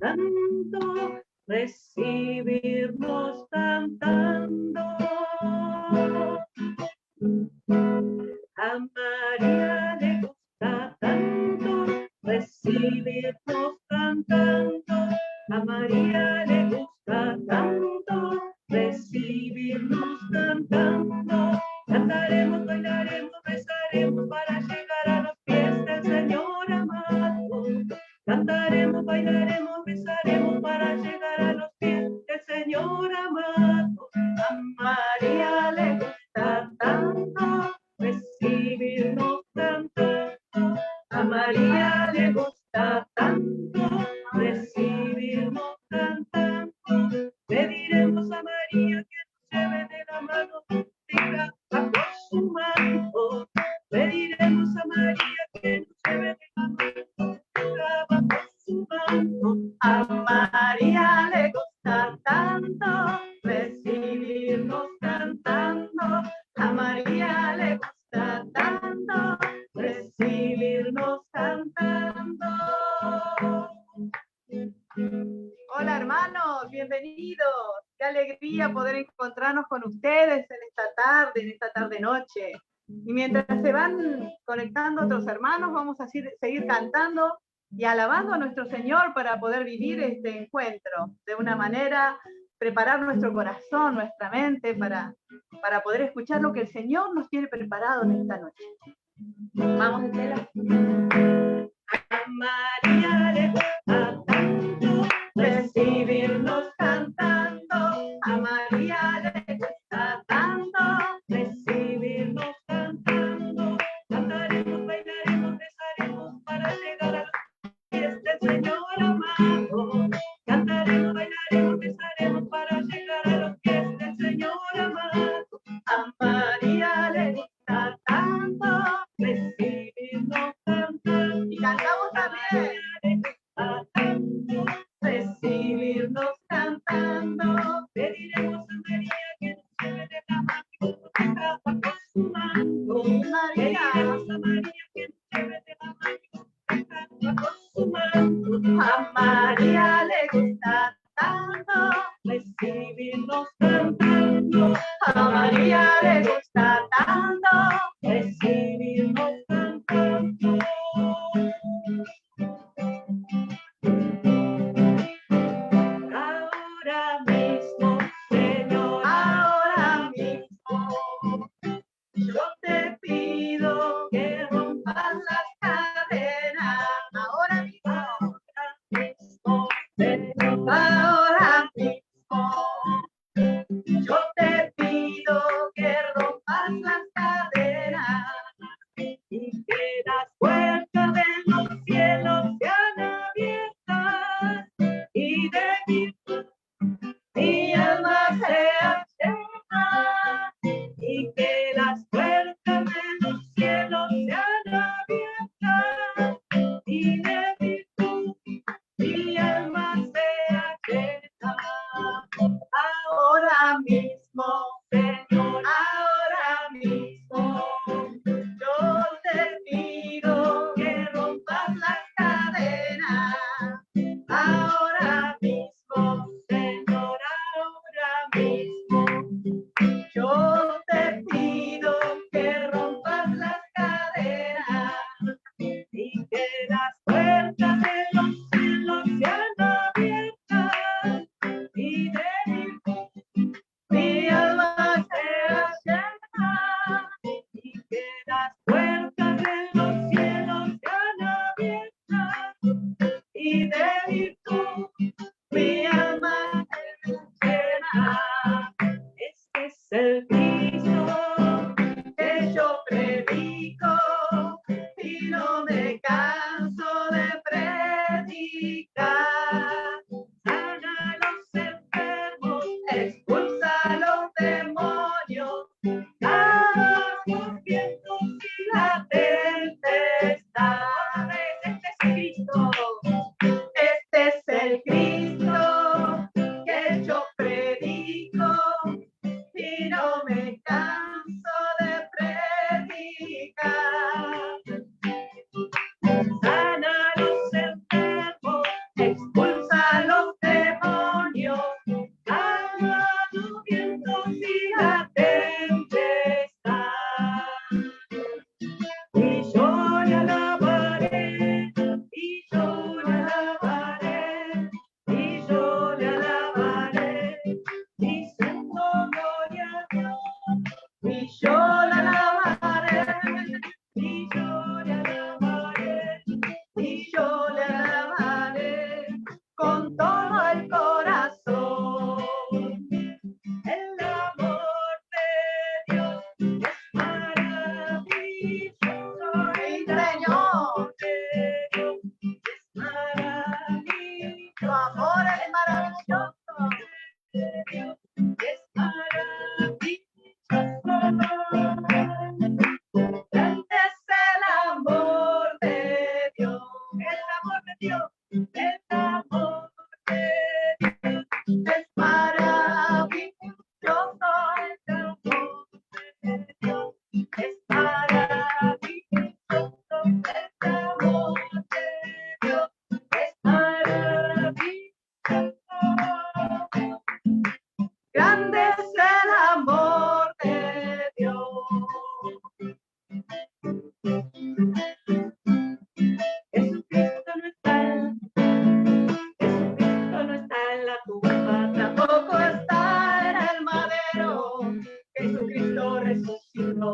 tanto, recibirnos cantando. A María le gusta tanto recibirnos cantando. A María le gusta tanto recibirnos cantando. Cantaremos, bailaremos, rezaremos para llegar a los pies del Señor amado. Cantaremos, bailaremos, rezaremos para llegar a los pies del Señor amado. A María le gusta tanto recibirnos cantando. A María le gusta tanto recibirnos cantando. Pediremos a María que nos lleve de la mano, diga bajo su manto. Pediremos a María que nos lleve de la mano, diga bajo su manto. A María le gusta tanto recibirnos cantando. A María le gusta tanto recibirnos cantando. Hola hermanos, bienvenidos. Qué alegría poder encontrarnos con ustedes en esta tarde noche. Y mientras se van conectando otros hermanos, vamos a seguir cantando y alabando a nuestro Señor para poder vivir este encuentro de una manera, preparar nuestro corazón, nuestra mente para poder escuchar lo que el Señor nos tiene preparado en esta noche. Vamos, Estela. A María le gusta tanto recibirnos cantando. A María le gusta tanto recibirnos cantando. Cantaremos, bailaremos, rezaremos para llegar a los pies del Señor amado. Cantaremos, bailaremos, rezaremos para llegar a los pies del Señor amado. A María le gusta tanto recibirnos cantando. Y cantamos también. Tanto recibirnos cantando. Pediremos a María que nos lleve de la mano bajo su manto. Pediremos a María que nos lleve de la mano bajo su manto. A María le gusta tanto recibirnos cantando. A María le gusta tanto recibirnos cantando. Ahora mismo, Señor, ahora mismo, yo te pido que rompas las cadenas. Ahora mismo, Señor, ahora mismo, yo te pido que rompas las cadenas y que las puertas de los cielos sean abiertas y de mi alma sea llena y que las puertas de los cielos sean abiertas y de virtud mi alma sea llena. Ahora mismo, Señor, ahora mismo, yo te pido que rompas las cadenas. Ahora mismo, Señor, ahora mismo, yo te pido que rompas las cadenas y que las puertas de los cielos sean abiertas y de mi alma sea llena y que las puertas de los cielos sean abiertas y de virtud mi alma llena. Este es el Cristo que yo predico y no me canso de predicar. Sana a los enfermos, expulsa a los demonios, calma los vientos y la tempestad. Este es Cristo. Este es el Cristo que yo predico y no me canso de predicar. Sana a los enfermos, expulsa a tu amor es maravilloso. Es maravilloso. Grande es el amor de Dios. El amor de Dios. El amor de Dios. Es maravilloso. El amor de Dios. Es maravilloso. El amor de Dios. Es maravilloso. Grande es el amor de Dios. Jesucristo no está en la tumba, tampoco está en el madero. Jesucristo resucitó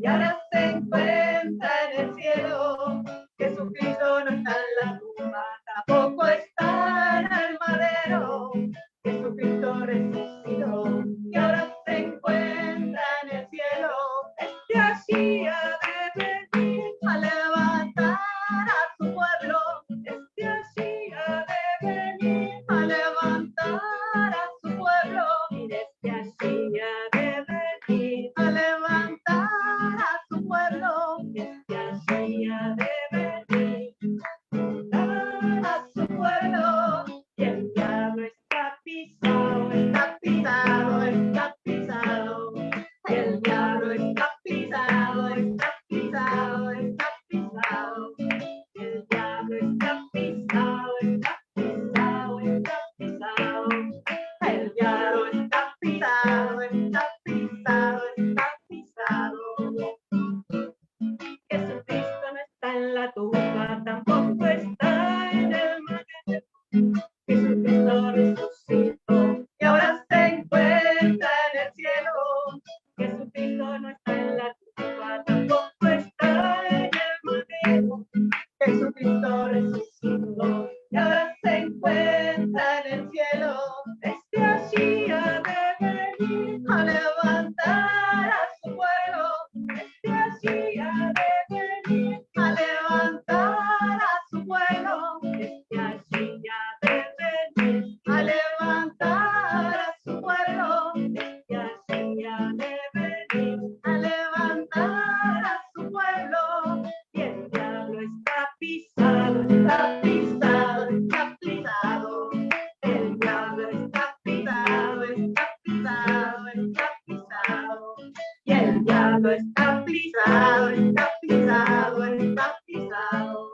y ahora se encuentra en el cielo. Jesucristo no está en la tumba, tampoco está en el madero. Jesucristo resucitó y ahora se encuentra en el cielo. Este así ha de venir a levantar a su pueblo. Este así ha de venir a levantar a su pueblo. Este así ha de venir a levantar a su pueblo. Este así ha de venir a su pueblo. Y el diablo está pisado, está pisado, está pisado. Y el diablo está pisado, está pisado, está pisado. Y el diablo está pisado, está pisado, está pisado. El diablo está pisado, está pisado, está pisado. Jesucristo no está en la tumba, tampoco está en el madero. Jesucristo resucitó y ahora se encuentra en el cielo. Jesucristo no está en la tumba, tampoco está en el madero. Jesucristo resucitó y ahora se encuentra en el cielo. Este así ha de venir a levantar a su pueblo. Este así ha de venir a levantar a su pueblo. Este así ha de venir a levantar a su pueblo. Este así ha de venir a levantar a su pueblo. Y el diablo está pisado, está pisado, está pisado. El diablo está pisado, está pisado, está pisado. Y el diablo está pisado, está pisado, está pisado.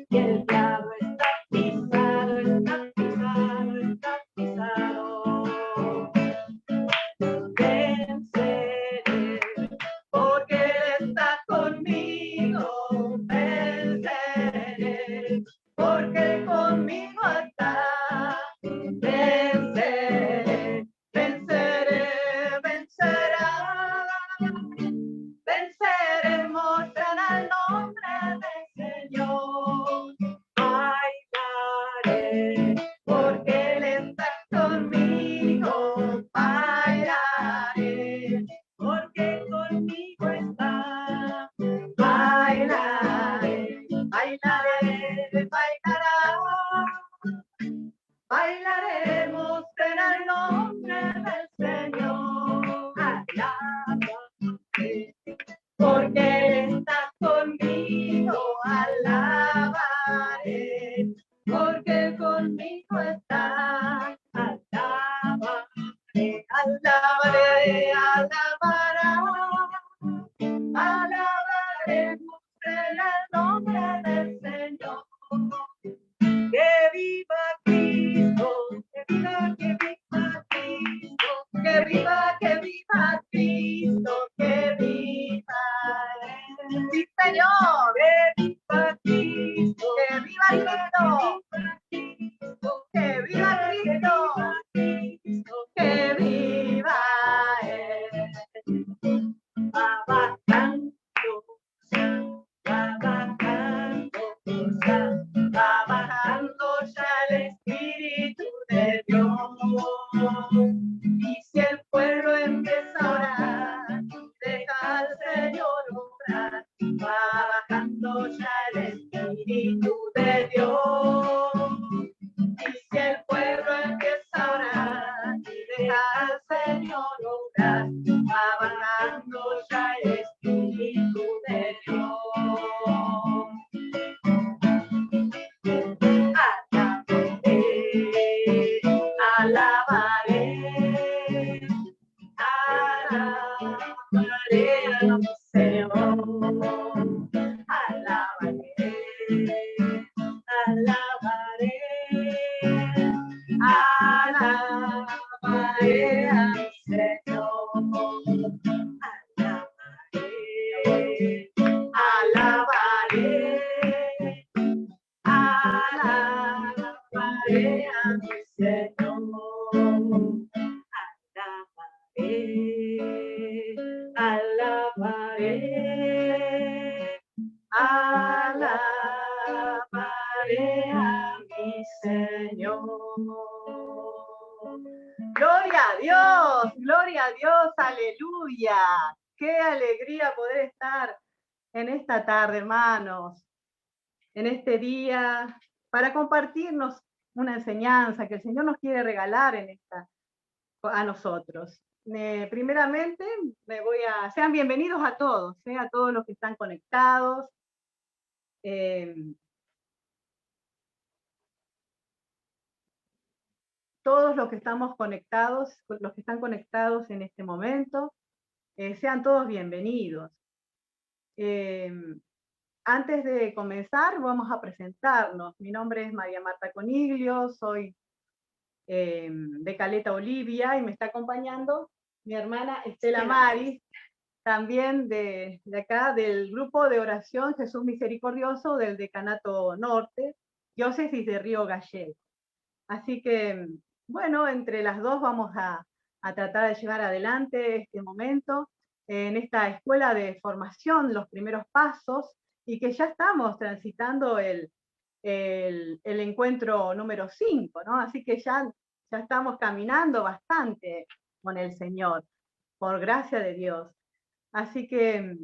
Y el diablo está pisado, está pisado, está pisado. Venceré, porque Él está conmigo. Venceré, porque conmigo está. Venceré, venceré, vencerá. Venceremos en el nombre del Señor. Bailaré, porque Él está conmigo. Bailaré, porque conmigo está. Bailaré, bailaré, bailará. Bailaremos en el nombre del Señor. Alábate, porque Él está conmigo. Alabaré, porque conmigo está. Alabaré, alabaré, alabará. Alabaremos en el nombre del Señor. Que viva Cristo, que viva Cristo, que viva Cristo, que viva Él. Sí, Señor, que viva Cristo, que viva Cristo, que viva Cristo, que viva Él. Va bajando, va bajando ya el Espíritu de Dios. Y si el pueblo empieza a orar, deja al Señor obrar. Va bajando ya el Espíritu de Dios. Y si el alabaré a mi Señor. Alabaré, alabaré a mi Señor. Alabaré, alabaré a mi Señor. Gloria a Dios, aleluya. Qué alegría poder estar en esta tarde, hermanos, en este día, para compartirnos una enseñanza que el Señor nos quiere regalar a nosotros. Primeramente, sean bienvenidos a todos los que están conectados. Todos los que estamos conectados, los que están conectados en este momento, sean todos bienvenidos. Antes de comenzar, vamos a presentarnos. Mi nombre es María Marta Coniglio, soy de Caleta, Olivia, y me está acompañando mi hermana Estela Maris, también de acá, del grupo de oración Jesús Misericordioso del Decanato Norte, diócesis de Río Gallegos. Así que, bueno, entre las dos vamos a tratar de llevar adelante este momento en esta escuela de formación, los primeros pasos, y que ya estamos transitando el encuentro número 5, ¿no? Así que ya estamos caminando bastante con el Señor, por gracia de Dios. Así que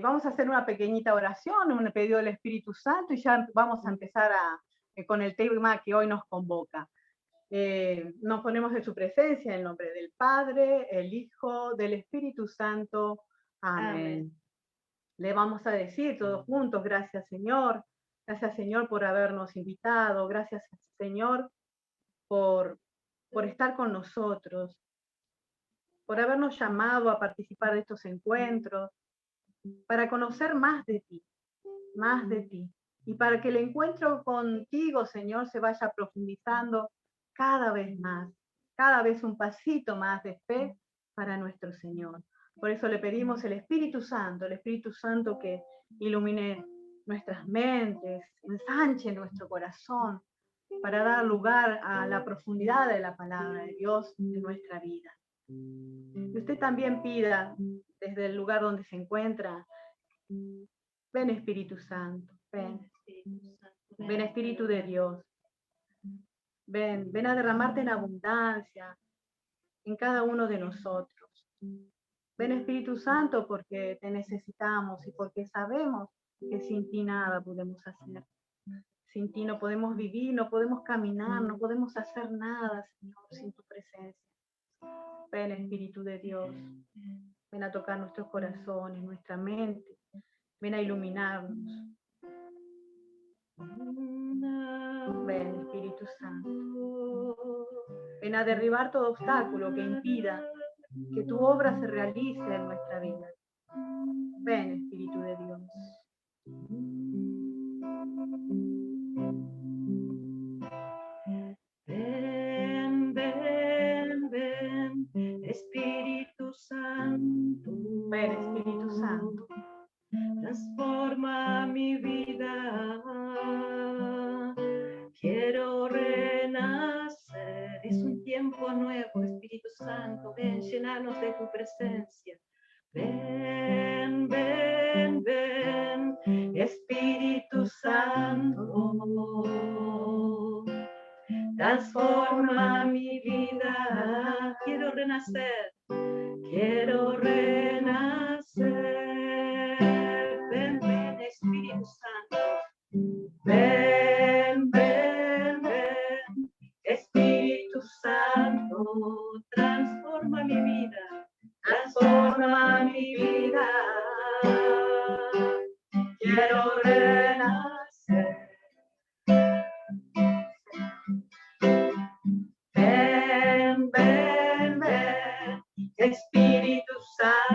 vamos a hacer una pequeñita oración, un pedido del Espíritu Santo, y ya vamos a empezar con el tema que hoy nos convoca. Nos ponemos en su presencia en el nombre del Padre, el Hijo, del Espíritu Santo. Amén. Le vamos a decir todos juntos, gracias Señor por habernos invitado, gracias Señor por estar con nosotros, por habernos llamado a participar de estos encuentros, para conocer más de ti, y para que el encuentro contigo, Señor, se vaya profundizando cada vez más, cada vez un pasito más de fe para nuestro Señor. Por eso le pedimos el Espíritu Santo que ilumine nuestras mentes, ensanche nuestro corazón, para dar lugar a la profundidad de la palabra de Dios en nuestra vida. Y usted también pida desde el lugar donde se encuentra: ven Espíritu Santo, ven Espíritu de Dios, ven a derramarte en abundancia en cada uno de nosotros. Ven Espíritu Santo, porque te necesitamos y porque sabemos que sin ti nada podemos hacer. Sin ti no podemos vivir, no podemos caminar, no podemos hacer nada, Señor, sin tu presencia. Ven Espíritu de Dios, ven a tocar nuestros corazones, nuestra mente, ven a iluminarnos. Ven Espíritu Santo, ven a derribar todo obstáculo que impida que tu obra se realice en nuestra vida. Ven Espíritu de Dios. Ven, ven, ven, Espíritu Santo. Ven Espíritu Santo. Transforma mi vida. Quiero renacer. Es un tiempo nuevo, Espíritu Santo. Ven, llenarnos de tu presencia. Ven, ven, ven, Espíritu Santo. Transforma mi vida. Quiero renacer. Quiero renacer. Ven, ven, Espíritu Santo. Ven, ven, ven, Espíritu Santo. Transforma mi vida. Transforma mi vida. Quiero renacer. Ven, ven, ven, Espíritu Santo.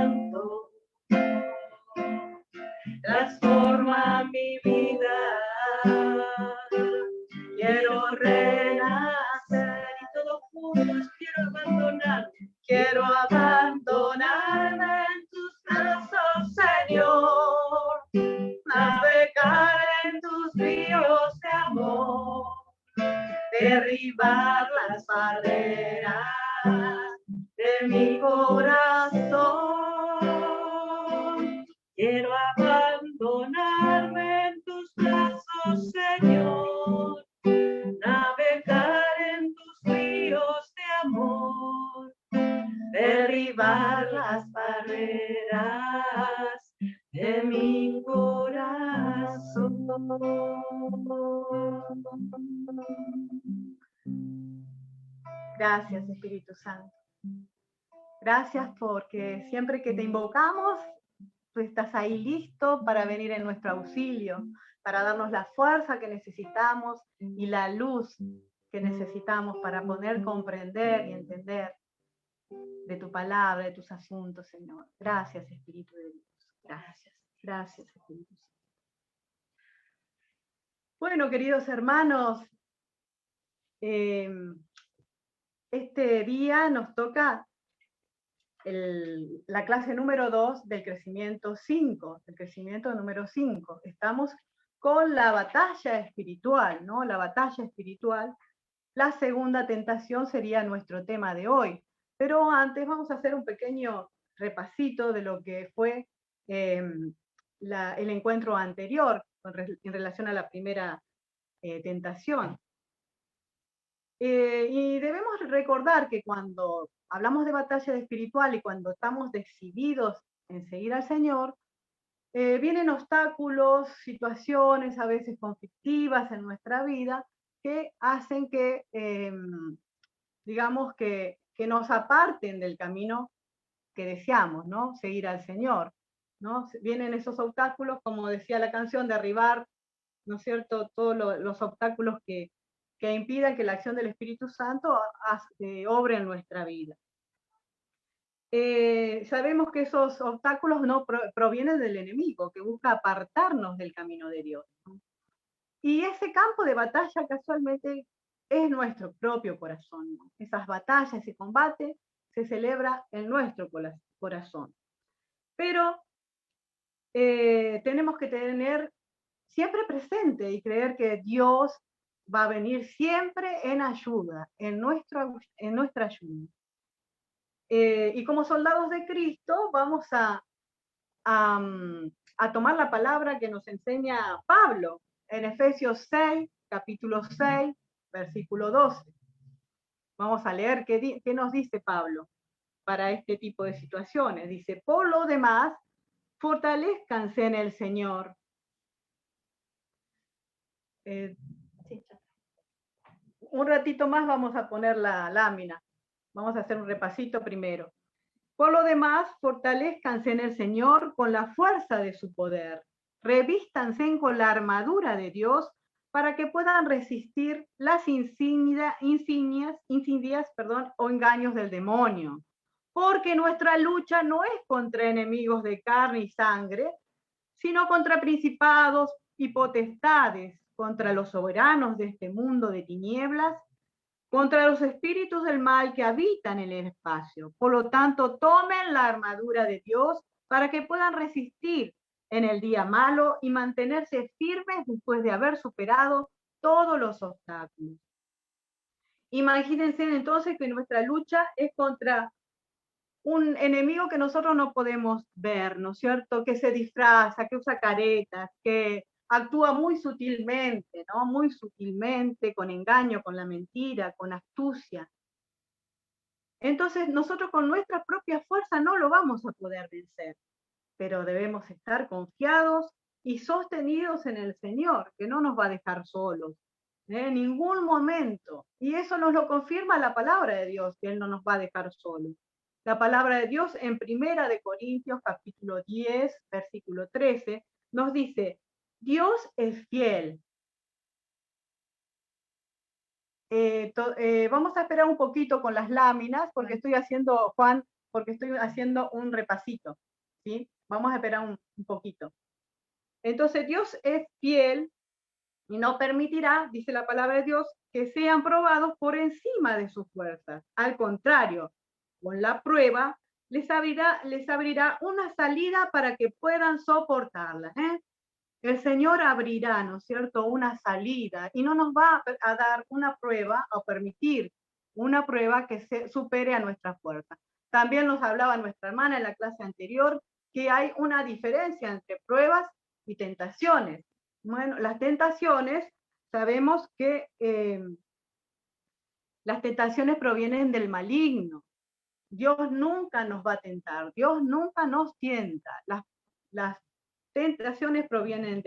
derribar las barreras de mi corazón. Quiero abandonarme en tus brazos, Señor, navegar en tus ríos de amor, derribar las barreras de mi corazón. Gracias, Espíritu Santo. Gracias porque siempre que te invocamos, tú estás ahí listo para venir en nuestro auxilio, para darnos la fuerza que necesitamos y la luz que necesitamos para poder comprender y entender de tu palabra, de tus asuntos, Señor. Gracias, Espíritu de Dios. Gracias. Gracias, Espíritu Santo. Bueno, queridos hermanos, este día nos toca la clase número 2 del crecimiento 5, el crecimiento número 5. Estamos con la batalla espiritual, ¿no? La batalla espiritual. La segunda tentación sería nuestro tema de hoy. Pero antes vamos a hacer un pequeño repasito de lo que fue el encuentro anterior en relación a la primera tentación. Y debemos recordar que cuando hablamos de batalla espiritual y cuando estamos decididos en seguir al Señor, vienen obstáculos, situaciones a veces conflictivas en nuestra vida que hacen que, digamos, que nos aparten del camino que deseamos, ¿no? Seguir al Señor, ¿no? Vienen esos obstáculos, como decía la canción, derribar, ¿no es cierto?, todos los obstáculos que impidan que la acción del Espíritu Santo obre en nuestra vida. Sabemos que esos obstáculos no provienen del enemigo, que busca apartarnos del camino de Dios, ¿no? Y ese campo de batalla casualmente es nuestro propio corazón, ¿no? Esas batallas, ese combate, se celebra en nuestro corazón. Pero tenemos que tener siempre presente y creer que Dios va a venir siempre en ayuda, en nuestra ayuda. Y como soldados de Cristo vamos a tomar la palabra que nos enseña Pablo en Efesios 6, capítulo 6, versículo 12. Vamos a leer qué nos dice Pablo para este tipo de situaciones. Dice, por lo demás, fortalezcanse en el Señor. Un ratito más vamos a poner la lámina. Vamos a hacer un repasito primero. Por lo demás, fortalezcanse en el Señor con la fuerza de su poder. Revístanse con la armadura de Dios para que puedan resistir las insidias o engaños del demonio. Porque nuestra lucha no es contra enemigos de carne y sangre, sino contra principados y potestades, contra los soberanos de este mundo de tinieblas, contra los espíritus del mal que habitan en el espacio. Por lo tanto, tomen la armadura de Dios para que puedan resistir en el día malo y mantenerse firmes después de haber superado todos los obstáculos. Imagínense entonces que nuestra lucha es contra un enemigo que nosotros no podemos ver, ¿no es cierto? Que se disfraza, que usa caretas, que actúa muy sutilmente, ¿no? Muy sutilmente, con engaño, con la mentira, con astucia. Entonces, nosotros con nuestra propia fuerza no lo vamos a poder vencer, pero debemos estar confiados y sostenidos en el Señor, que no nos va a dejar solos, en ningún momento. Y eso nos lo confirma la palabra de Dios, que Él no nos va a dejar solos. La palabra de Dios en 1 Corintios capítulo 10, versículo 13, nos dice, Dios es fiel. Vamos a esperar un poquito con las láminas, porque estoy haciendo, Juan, un repasito, ¿sí? Vamos a esperar un poquito. Entonces, Dios es fiel y no permitirá, dice la palabra de Dios, que sean probados por encima de sus fuerzas. Al contrario, con la prueba les abrirá una salida para que puedan soportarla. el Señor abrirá, ¿no es cierto?, una salida y no nos va a dar una prueba o permitir una prueba que se supere a nuestra fuerza. También nos hablaba nuestra hermana en la clase anterior que hay una diferencia entre pruebas y tentaciones. Bueno, las tentaciones, sabemos que las tentaciones provienen del maligno. Dios nunca nos va a tentar, Dios nunca nos tienta. Las tentaciones provienen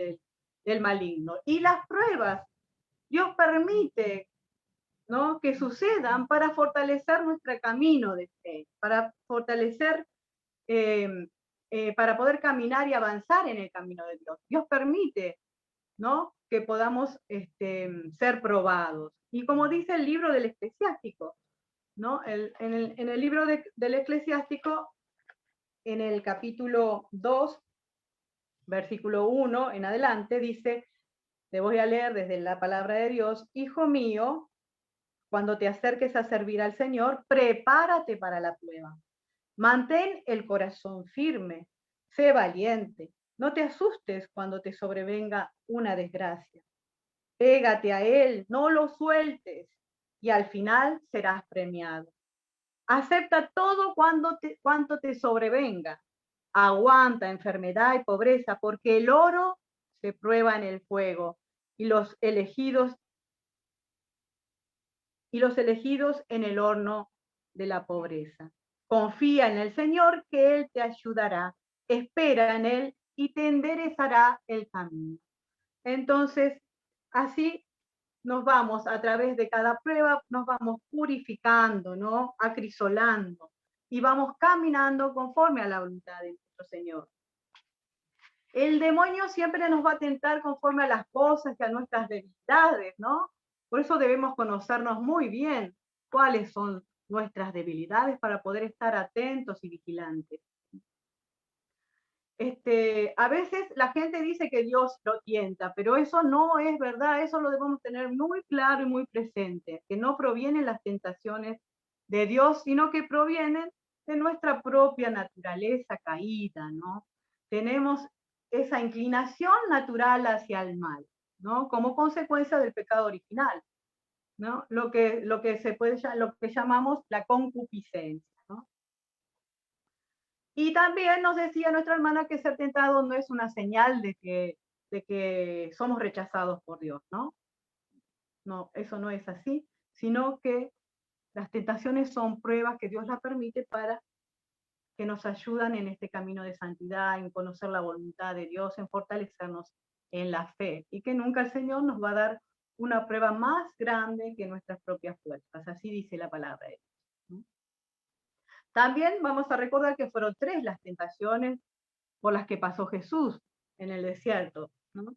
del maligno. Y las pruebas, Dios permite, ¿no?, que sucedan para fortalecer nuestro camino de fe, para fortalecer, para poder caminar y avanzar en el camino de Dios. Dios permite, ¿no?, que podamos ser probados. Y como dice el libro del Eclesiástico, ¿no? En el libro del Eclesiástico, en el capítulo 2, versículo 1 en adelante, dice, te voy a leer desde la palabra de Dios: Hijo mío, cuando te acerques a servir al Señor, prepárate para la prueba. Mantén el corazón firme, sé valiente, no te asustes cuando te sobrevenga una desgracia. Pégate a Él, no lo sueltes, y al final serás premiado. Acepta todo cuanto te sobrevenga. Aguanta enfermedad y pobreza, porque el oro se prueba en el fuego y los elegidos en el horno de la pobreza. Confía en el Señor, que Él te ayudará. Espera en Él y te enderezará el camino. Entonces, así nos vamos, a través de cada prueba, nos vamos purificando, ¿no?, acrisolando, y vamos caminando conforme a la voluntad de nuestro Señor. El demonio siempre nos va a tentar conforme a las cosas y a nuestras debilidades, ¿no? Por eso debemos conocernos muy bien cuáles son nuestras debilidades para poder estar atentos y vigilantes. A veces la gente dice que Dios lo tienta, pero eso no es verdad, eso lo debemos tener muy claro y muy presente, que no provienen las tentaciones de Dios, sino que provienen de nuestra propia naturaleza caída, ¿no? Tenemos esa inclinación natural hacia el mal, ¿no?, como consecuencia del pecado original, ¿no? Lo que llamamos la concupiscencia, ¿no? Y también nos decía nuestra hermana que ser tentado no es una señal de que somos rechazados por Dios, ¿no? No, eso no es así, sino que las tentaciones son pruebas que Dios las permite para que nos ayudan en este camino de santidad, en conocer la voluntad de Dios, en fortalecernos en la fe, y que nunca el Señor nos va a dar una prueba más grande que nuestras propias fuerzas. Así dice la palabra de Dios, ¿no? También vamos a recordar que fueron 3 las tentaciones por las que pasó Jesús en el desierto, ¿no?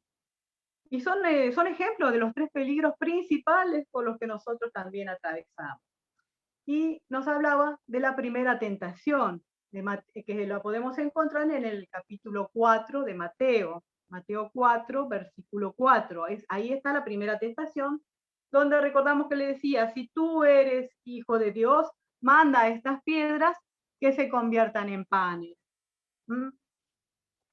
Y son ejemplos de los 3 peligros principales por los que nosotros también atravesamos. Y nos hablaba de la primera tentación, que la podemos encontrar en el capítulo 4 de Mateo. Mateo 4, versículo 4. Ahí está la primera tentación, donde recordamos que le decía, si tú eres hijo de Dios, manda a estas piedras que se conviertan en panes. ¿Mm?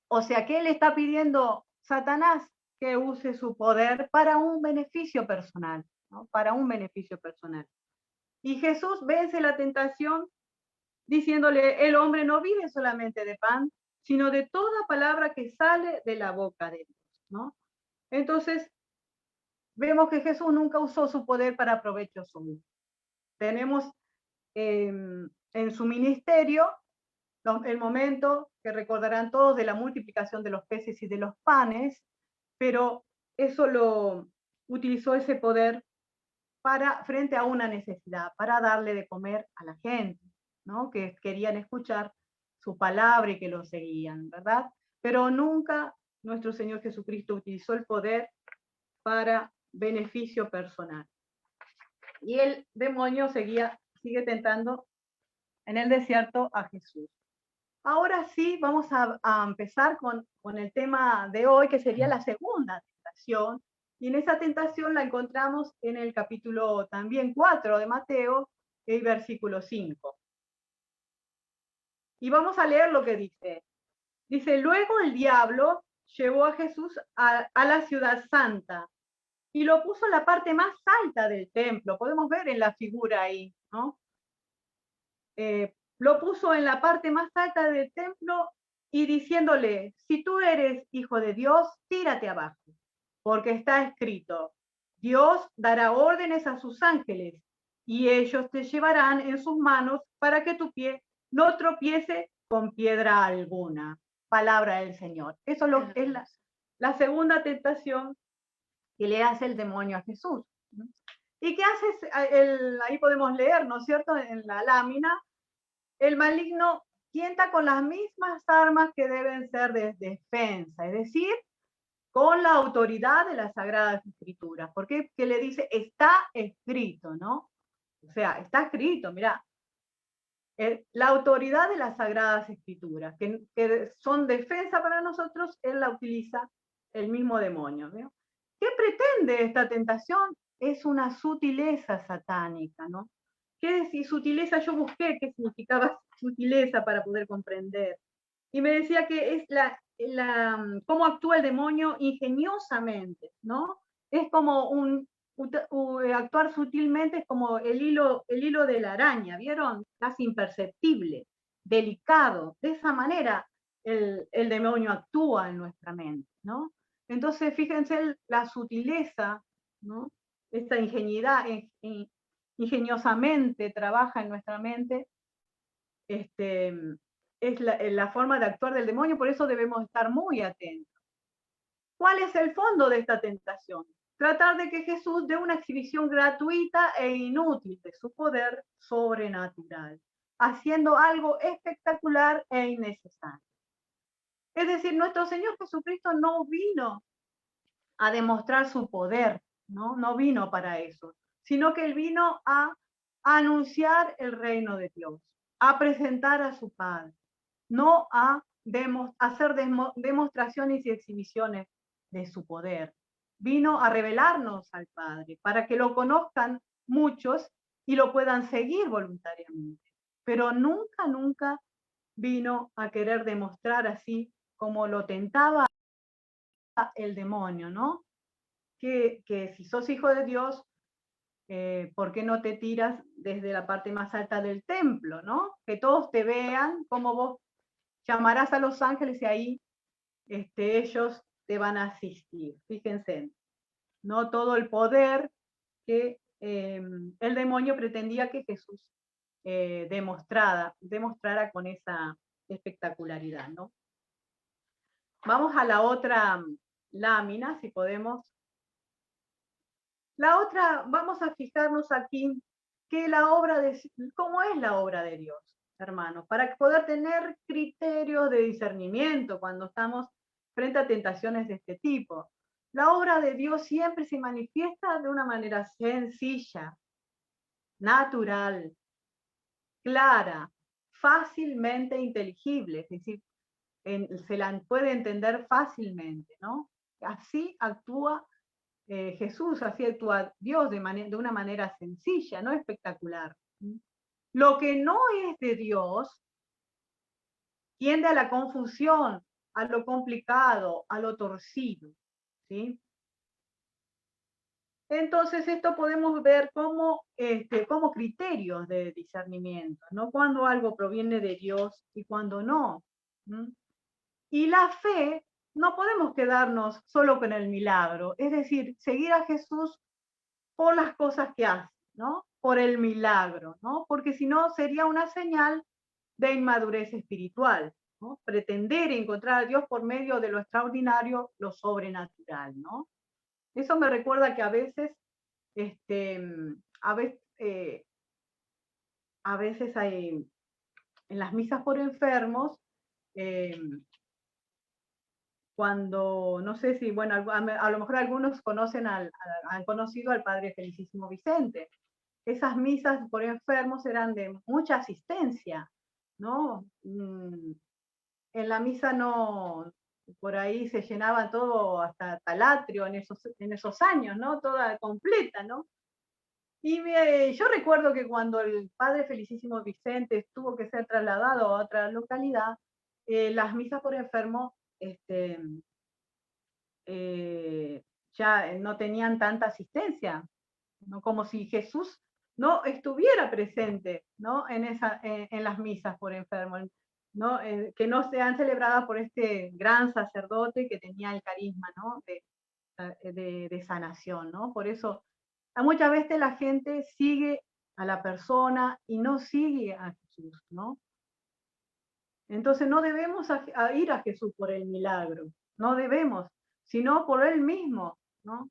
O sea, ¿qué le está pidiendo Satanás? Que use su poder para un beneficio personal, ¿no? Para un beneficio personal. Y Jesús vence la tentación diciéndole, el hombre no vive solamente de pan, sino de toda palabra que sale de la boca de Dios, ¿no? Entonces, vemos que Jesús nunca usó su poder para provecho suyo. Tenemos en su ministerio el momento que recordarán todos de la multiplicación de los peces y de los panes, pero eso lo utilizó ese poder frente a una necesidad, para darle de comer a la gente, ¿no?, que querían escuchar su palabra y que lo seguían, ¿verdad? Pero nunca nuestro Señor Jesucristo utilizó el poder para beneficio personal. Y el demonio sigue tentando en el desierto a Jesús. Ahora sí, vamos a empezar con el tema de hoy, que sería la segunda tentación. Y en esa tentación la encontramos en el capítulo también 4 de Mateo, el versículo 5. Y vamos a leer lo que dice. Dice, luego el diablo llevó a Jesús a la ciudad santa y lo puso en la parte más alta del templo. Podemos ver en la figura ahí, ¿no? Lo puso en la parte más alta del templo y diciéndole, si tú eres hijo de Dios, tírate abajo, porque está escrito, Dios dará órdenes a sus ángeles y ellos te llevarán en sus manos para que tu pie no tropiece con piedra alguna. Palabra del Señor. Eso es la segunda tentación que le hace el demonio a Jesús. ¿Y qué hace? Ahí podemos leer, ¿no es cierto? En la lámina, el maligno tienta con las mismas armas que deben ser de defensa, es decir, con la autoridad de las Sagradas Escrituras. Porque le dice, está escrito, ¿no? O sea, está escrito, mira, la autoridad de las Sagradas Escrituras, que son defensa para nosotros, él la utiliza el mismo demonio. ¿no? ¿Qué pretende esta tentación? Es una sutileza satánica, ¿no? ¿Qué decir sutileza? Yo busqué qué significaba sutileza para poder comprender. Y me decía que es cómo actúa el demonio ingeniosamente, ¿no? Es como actuar sutilmente, es como el hilo de la araña, ¿vieron? Casi imperceptible, delicado. De esa manera el demonio actúa en nuestra mente, ¿no? Entonces, fíjense la sutileza, ¿no? Esta ingenuidad, ingeniosamente trabaja en nuestra mente, es la forma de actuar del demonio, por eso debemos estar muy atentos. ¿Cuál es el fondo de esta tentación? Tratar de que Jesús dé una exhibición gratuita e inútil de su poder sobrenatural, haciendo algo espectacular e innecesario. Es decir, nuestro Señor Jesucristo no vino a demostrar su poder, no vino para eso, sino que Él vino a anunciar el reino de Dios, a presentar a su Padre, no a hacer demostraciones y exhibiciones de su poder. Vino a revelarnos al Padre para que lo conozcan muchos y lo puedan seguir voluntariamente. Pero nunca, nunca vino a querer demostrar así como lo tentaba el demonio, ¿no? Que si sos hijo de Dios, ¿por qué no te tiras desde la parte más alta del templo, ¿no? Que todos te vean, como vos llamarás a los ángeles y ahí ellos te van a asistir. Fíjense, no todo el poder que el demonio pretendía que Jesús demostrara con esa espectacularidad, ¿no? Vamos a la otra lámina, si podemos. La otra, vamos a fijarnos aquí que cómo es la obra de Dios, hermanos, para poder tener criterios de discernimiento cuando estamos frente a tentaciones de este tipo. La obra de Dios siempre se manifiesta de una manera sencilla, natural, clara, fácilmente inteligible, es decir, se la puede entender fácilmente, ¿no? Así actúa Jesús, así actúa Dios de una manera sencilla, no espectacular. Lo que no es de Dios tiende a la confusión, a lo complicado, a lo torcido, ¿sí? Entonces esto podemos ver como criterios de discernimiento, ¿no? Cuando algo proviene de Dios y cuando no. Y la fe, no podemos quedarnos solo con el milagro, es decir, seguir a Jesús por las cosas que hace, ¿no? Por el milagro, ¿no? Porque si no sería una señal de inmadurez espiritual, ¿no? Pretender encontrar a Dios por medio de lo extraordinario, lo sobrenatural, ¿no? Eso me recuerda que a veces hay, en las misas por enfermos, cuando, no sé si, bueno, a lo mejor algunos han conocido al Padre Felicísimo Vicente. Esas misas por enfermos eran de mucha asistencia, ¿no? En la misa no, por ahí se llenaba todo hasta el atrio en esos años, ¿no? Toda completa, ¿no? Y yo recuerdo que cuando el Padre Felicísimo Vicente tuvo que ser trasladado a otra localidad, las misas por enfermo ya no tenían tanta asistencia, ¿no? Como si Jesús no estuviera presente, ¿no? En las misas por enfermos, ¿no? Que no sean celebradas por este gran sacerdote que tenía el carisma, ¿no? de sanación, ¿no? Por eso muchas veces la gente sigue a la persona y no sigue a Jesús, ¿no? Entonces no debemos ir a Jesús por el milagro, no debemos, sino por Él mismo, ¿no?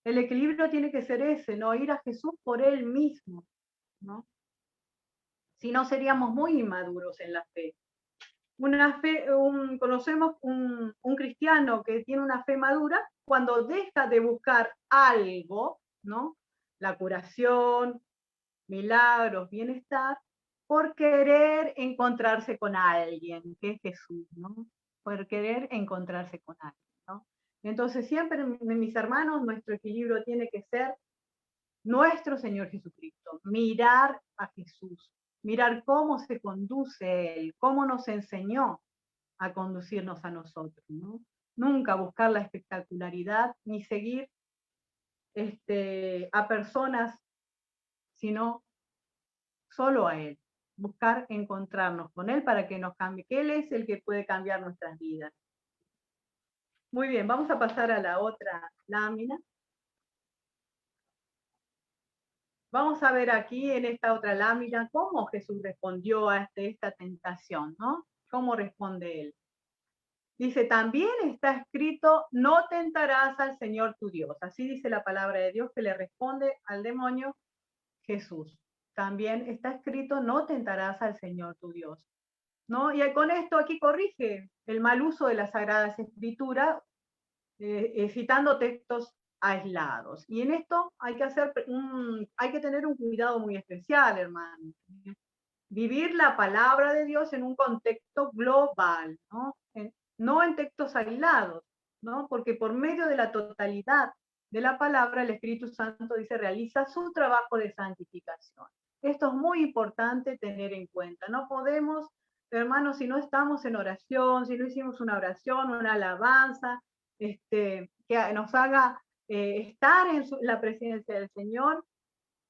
El equilibrio tiene que ser ese, no ir a Jesús por Él mismo, ¿no? Si no seríamos muy inmaduros en la fe. Conocemos un cristiano que tiene una fe madura cuando deja de buscar algo, ¿no? La curación, milagros, bienestar, por querer encontrarse con alguien, que es Jesús, ¿no? Por querer encontrarse con alguien, ¿no? Entonces siempre, mis hermanos, nuestro equilibrio tiene que ser nuestro Señor Jesucristo, mirar a Jesús, mirar cómo se conduce Él, cómo nos enseñó a conducirnos a nosotros, ¿no? Nunca buscar la espectacularidad ni seguir a personas, sino solo a Él. Buscar encontrarnos con Él para que nos cambie, que Él es el que puede cambiar nuestras vidas. Muy bien, vamos a pasar a la otra lámina. Vamos a ver aquí en esta otra lámina cómo Jesús respondió a esta tentación, ¿no? ¿Cómo responde Él? Dice, también está escrito, no tentarás al Señor tu Dios. Así dice la palabra de Dios que le responde al demonio Jesús. También está escrito, no tentarás al Señor tu Dios, ¿no? Y con esto aquí corrige el mal uso de las Sagradas Escrituras, citando textos aislados. Y en esto hay que tener un cuidado muy especial, hermano. Vivir la palabra de Dios en un contexto global, ¿no? No en textos aislados, ¿no? Porque por medio de la totalidad de la palabra, el Espíritu Santo dice, realiza su trabajo de santificación. Esto es muy importante tener en cuenta. No podemos, hermanos, si no estamos en oración, si no hicimos una oración, una alabanza, que nos haga estar en la presencia del Señor,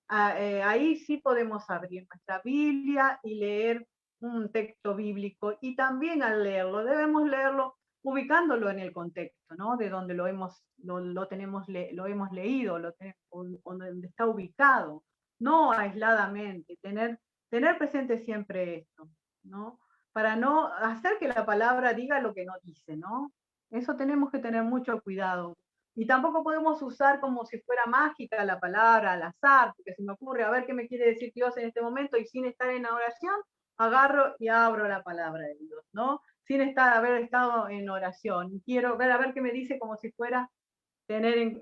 ahí sí podemos abrir nuestra Biblia y leer un texto bíblico. Y también al leerlo, debemos leerlo ubicándolo en el contexto, ¿no? De donde lo hemos leído, o donde está ubicado, no aisladamente, tener presente siempre esto, ¿no? Para no hacer que la palabra diga lo que no dice, ¿no? Eso tenemos que tener mucho cuidado. Y tampoco podemos usar como si fuera mágica la palabra al azar, porque se me ocurre a ver qué me quiere decir Dios en este momento y sin estar en la oración, agarro y abro la palabra de Dios, ¿no? Sin haber estado en oración. Quiero ver a ver qué me dice como si fuera tener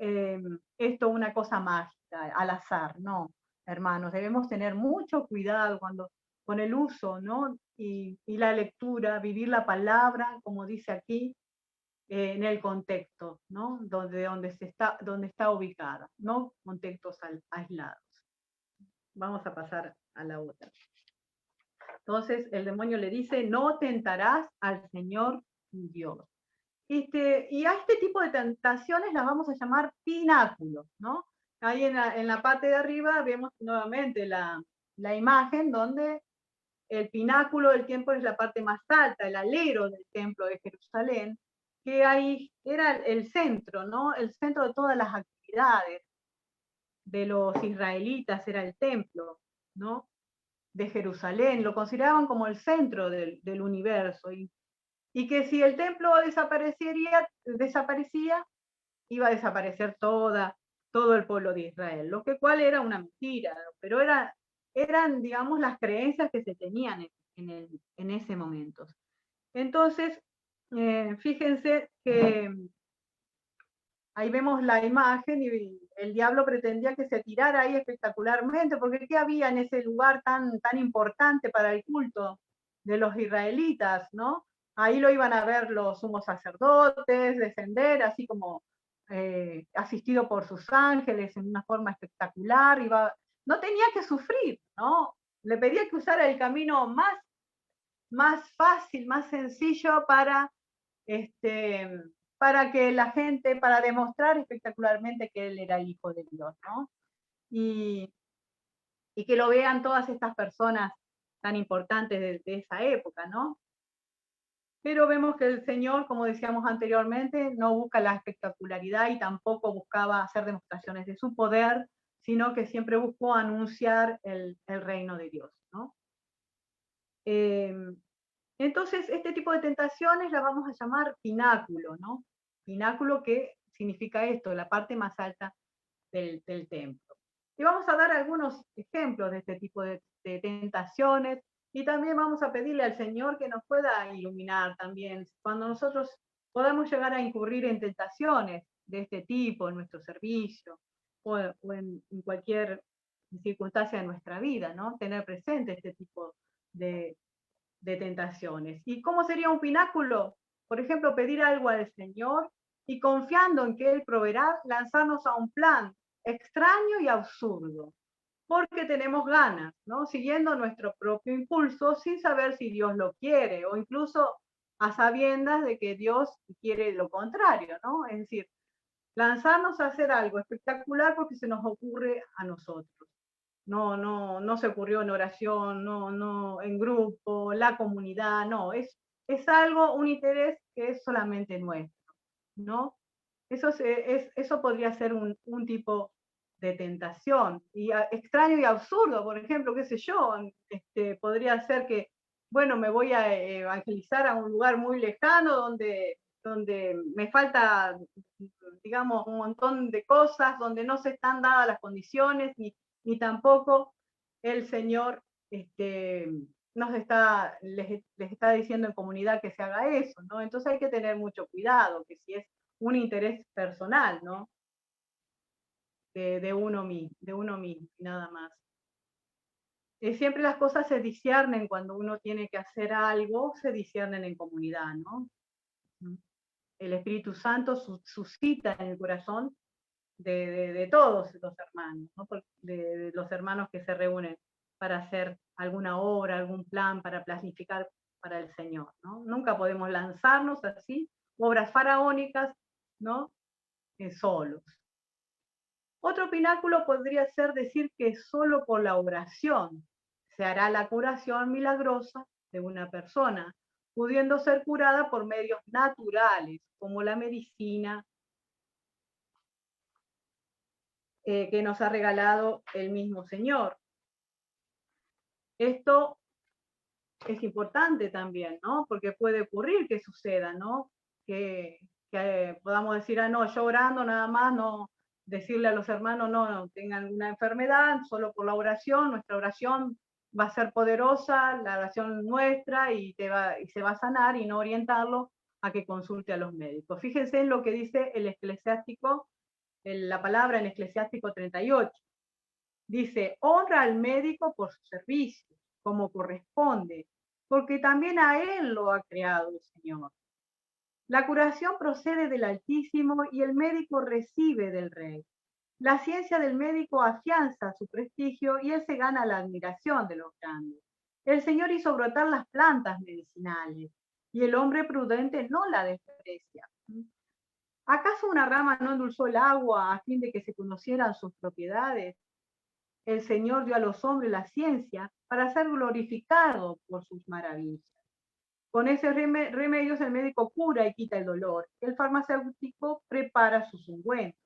esto una cosa mágica, al azar, no, hermanos, debemos tener mucho cuidado con el uso, ¿no? Y la lectura, vivir la palabra, como dice aquí, en el contexto, ¿no? Donde está ubicada, no contextos aislados. Vamos a pasar a la otra. Entonces el demonio le dice, no tentarás al Señor Dios. Y a este tipo de tentaciones las vamos a llamar pináculos, ¿no? Ahí en la parte de arriba vemos nuevamente la imagen donde el pináculo del templo es la parte más alta, el alero del templo de Jerusalén, que ahí era el centro, ¿no? El centro de todas las actividades de los israelitas era el templo, ¿no? De Jerusalén, lo consideraban como el centro del universo, y que si el templo desaparecía, iba a desaparecer todo el pueblo de Israel, lo que cual era una mentira, pero eran, digamos, las creencias que se tenían en ese momento. Entonces, fíjense que ahí vemos la imagen y el diablo pretendía que se tirara ahí espectacularmente, porque ¿qué había en ese lugar tan importante para el culto de los israelitas, ¿no? Ahí lo iban a ver los sumos sacerdotes, descender así como asistido por sus ángeles en una forma espectacular, no tenía que sufrir, ¿no? Le pedía que usara el camino más fácil, más sencillo para para que la gente, para demostrar espectacularmente que él era el Hijo de Dios, ¿no? Y que lo vean todas estas personas tan importantes de esa época, ¿no? Pero vemos que el Señor, como decíamos anteriormente, no busca la espectacularidad y tampoco buscaba hacer demostraciones de su poder, sino que siempre buscó anunciar el reino de Dios, ¿no? Entonces, este tipo de tentaciones las vamos a llamar pináculo, ¿no? Pináculo, que significa esto, la parte más alta del templo. Y vamos a dar algunos ejemplos de este tipo de tentaciones, y también vamos a pedirle al Señor que nos pueda iluminar también cuando nosotros podamos llegar a incurrir en tentaciones de este tipo en nuestro servicio o en cualquier circunstancia de nuestra vida, ¿no? Tener presente este tipo de, de tentaciones. ¿Y cómo sería un pináculo? Por ejemplo, pedir algo al Señor y confiando en que Él proveerá, lanzarnos a un plan extraño y absurdo, porque tenemos ganas, ¿no? Siguiendo nuestro propio impulso sin saber si Dios lo quiere o incluso a sabiendas de que Dios quiere lo contrario, ¿no? Es decir, lanzarnos a hacer algo espectacular porque se nos ocurre a nosotros. No se ocurrió en oración, no en grupo, la comunidad, no, es algo, un interés que es solamente nuestro, ¿no? Eso podría ser un tipo de tentación, y extraño y absurdo, por ejemplo, qué sé yo, podría ser que, bueno, me voy a evangelizar a un lugar muy lejano donde me falta, digamos, un montón de cosas, donde no se están dadas las condiciones, ni tampoco el Señor les está diciendo en comunidad que se haga eso, ¿no? Entonces hay que tener mucho cuidado, que si es un interés personal, ¿no? De uno mismo, nada más. Siempre las cosas se disciernen cuando uno tiene que hacer algo, se disciernen en comunidad, ¿no? El Espíritu Santo suscita en el corazón de todos los hermanos, ¿no? De los hermanos que se reúnen para hacer alguna obra, algún plan, para planificar para el Señor, ¿no? Nunca podemos lanzarnos así, obras faraónicas, ¿no? Solos. Otro pináculo podría ser decir que solo por la oración se hará la curación milagrosa de una persona, pudiendo ser curada por medios naturales, como la medicina que nos ha regalado el mismo Señor. Esto es importante también, ¿no? Porque puede ocurrir que suceda, ¿no? Que podamos decir, no, yo orando nada más, no decirle a los hermanos, no tengan una enfermedad, solo por la oración, nuestra oración va a ser poderosa, la oración nuestra, y se va a sanar, y no orientarlo a que consulte a los médicos. Fíjense en lo que dice el eclesiástico, la palabra en Eclesiástico 38. Dice, honra al médico por su servicio, como corresponde, porque también a él lo ha creado el Señor. La curación procede del Altísimo y el médico recibe del Rey. La ciencia del médico afianza su prestigio y él se gana la admiración de los grandes. El Señor hizo brotar las plantas medicinales y el hombre prudente no la desprecia. ¿Acaso una rama no endulzó el agua a fin de que se conocieran sus propiedades? El Señor dio a los hombres la ciencia para ser glorificado por sus maravillas. Con esos remedios el médico cura y quita el dolor. El farmacéutico prepara sus ungüentos.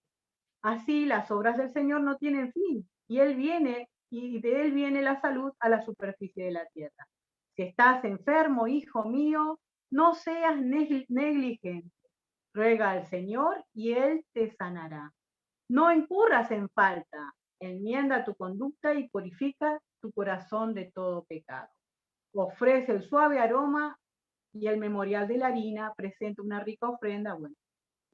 Así las obras del Señor no tienen fin, y de él viene la salud a la superficie de la tierra. Si estás enfermo, hijo mío, no seas negligente. Ruega al Señor y él te sanará. No incurras en falta, enmienda tu conducta y purifica tu corazón de todo pecado. Ofrece el suave aroma y el memorial de la harina, presenta una rica ofrenda. Bueno,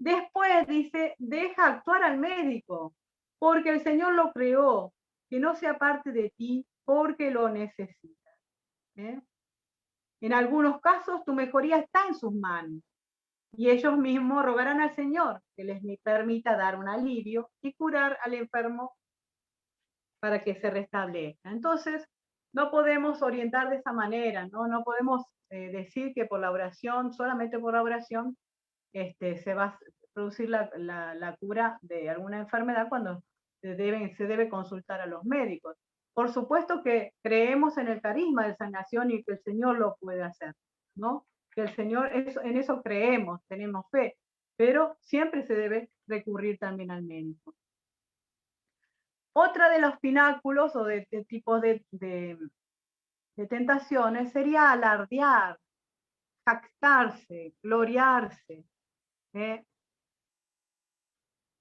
después dice, deja actuar al médico, porque el Señor lo creó, que no sea parte de ti, porque lo necesitas. En algunos casos tu mejoría está en sus manos, y ellos mismos rogarán al Señor que les permita dar un alivio y curar al enfermo para que se restablezca. Entonces, no podemos orientar de esa manera, ¿no? No podemos decir que por la oración, solamente por la oración, se va a producir la cura de alguna enfermedad cuando se debe consultar a los médicos. Por supuesto que creemos en el carisma de sanación y que el Señor lo puede hacer, ¿no? Que el Señor, en eso creemos, tenemos fe, pero siempre se debe recurrir también al médico. Otra de los pináculos o de tipos de tentaciones sería alardear, jactarse, gloriarse,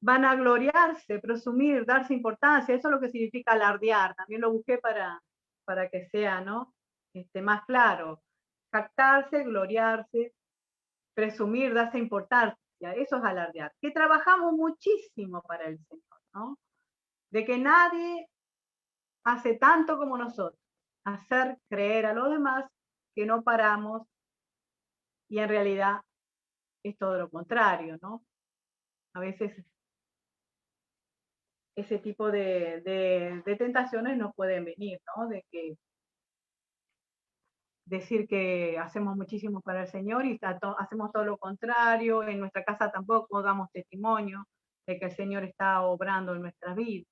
vanagloriarse, presumir, darse importancia. Eso es lo que significa alardear. También lo busqué para que sea, ¿no? Más claro. Jactarse, gloriarse, presumir, darse importancia. Eso es alardear. Que trabajamos muchísimo para el Señor, ¿no? De que nadie hace tanto como nosotros. Hacer creer a los demás que no paramos y en realidad es todo lo contrario, ¿no? A veces ese tipo de tentaciones nos pueden venir, ¿no? De que decir que hacemos muchísimo para el Señor y hacemos todo lo contrario, en nuestra casa tampoco damos testimonio de que el Señor está obrando en nuestras vidas.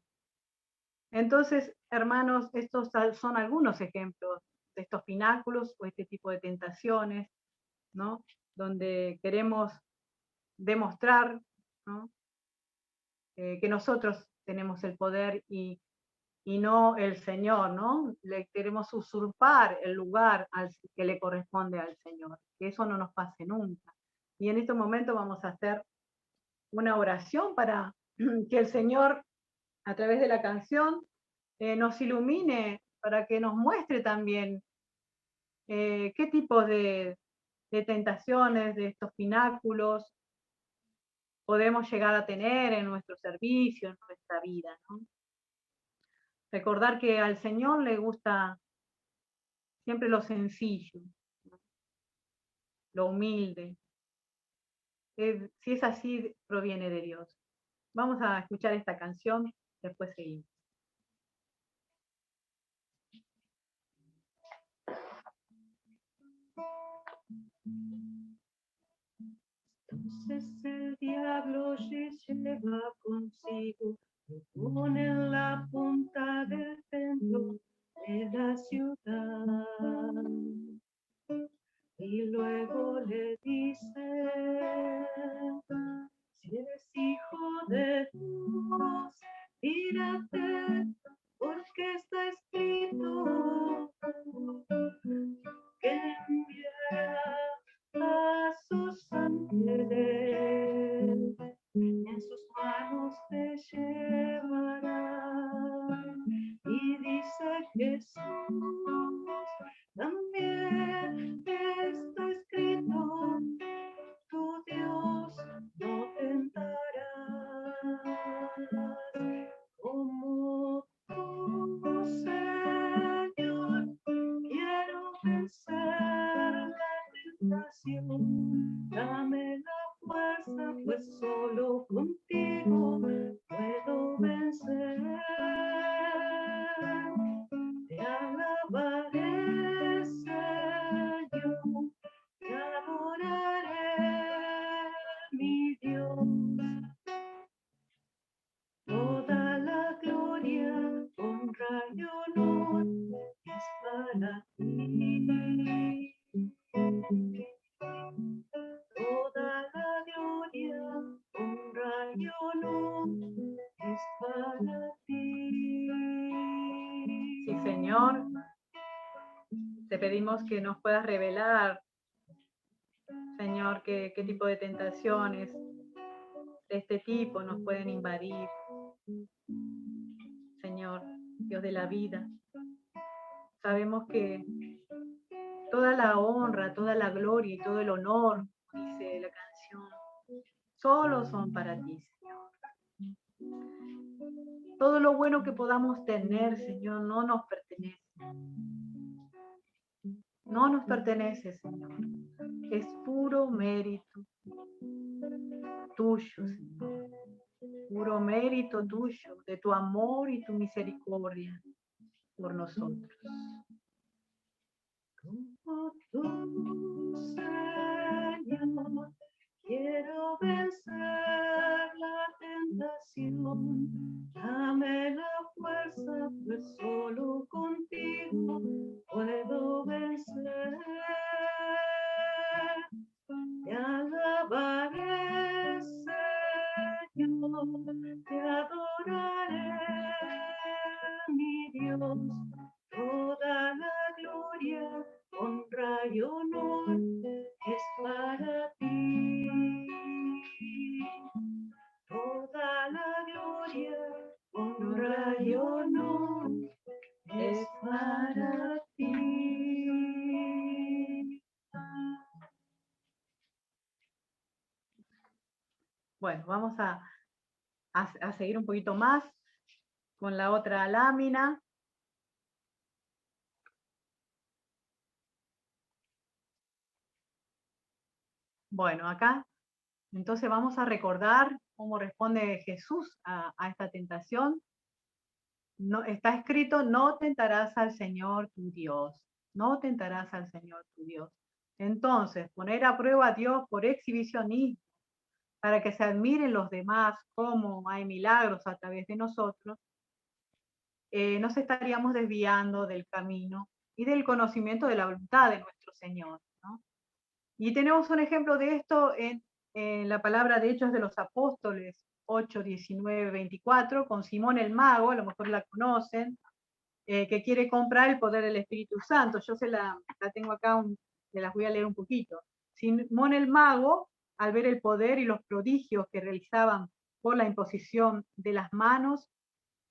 Entonces, hermanos, estos son algunos ejemplos de estos pináculos o este tipo de tentaciones, ¿no? Donde queremos demostrar, ¿no? Que nosotros tenemos el poder y no el Señor, ¿no? Le queremos usurpar el lugar que le corresponde al Señor, que eso no nos pase nunca. Y en este momento vamos a hacer una oración para que el Señor, a través de la canción, nos ilumine, para que nos muestre también qué tipo de tentaciones, de estos pináculos, podemos llegar a tener en nuestro servicio, en nuestra vida, ¿no? Recordar que al Señor le gusta siempre lo sencillo, ¿no? Lo humilde. Si es así, proviene de Dios. Vamos a escuchar esta canción, después seguimos. Entonces el diablo se lleva consigo, lo pone en la punta del templo de la ciudad. Y luego le dice, si eres hijo de Dios, tírate, porque está escrito que enviará a sus ángeles, en sus manos te llevarán. Y dice Jesús, también está escrito, tu Dios no tentará. Como tu Señor, quiero vencer la tentación. Dame la fuerza, pues solo contigo puedo vencer. Te alabaré, Señor, te adoraré, mi Dios. Toda la gloria, honra y honor es para ti. Toda la gloria, honra y honor es para ti. Sí, Señor, te pedimos que nos puedas revelar, Señor, qué tipo de tentaciones de este tipo nos pueden invadir. Señor, Dios de la vida, sabemos que toda la honra, toda la gloria y todo el honor, dice la canción, solo son para ti, Señor. Todo lo bueno que podamos tener, Señor, no nos pertenece. No nos pertenece, Señor. Es puro mérito tuyo, Señor. Puro mérito tuyo, de tu amor y tu misericordia por nosotros. Como tu Señor, quiero vencer la tentación. Dame la fuerza, pues solo contigo puedo vencer. Te alabaré, Señor, te adoraré, mi Dios. Toda la gloria, honra y honor es para ti. Toda la gloria, honra y honor es para ti. Bueno, vamos a seguir un poquito más con la otra lámina. Bueno, acá entonces vamos a recordar cómo responde Jesús a esta tentación. No, está escrito, no tentarás al Señor tu Dios. No tentarás al Señor tu Dios. Entonces, poner a prueba a Dios por exhibicionismo, para que se admiren los demás cómo hay milagros a través de nosotros, nos estaríamos desviando del camino y del conocimiento de la voluntad de nuestro Señor, ¿no? Y tenemos un ejemplo de esto en la palabra de Hechos de los Apóstoles 8, 19, 24, con Simón el Mago, a lo mejor la conocen, que quiere comprar el poder del Espíritu Santo. Yo la tengo acá, se las voy a leer un poquito. Simón el Mago, al ver el poder y los prodigios que realizaban por la imposición de las manos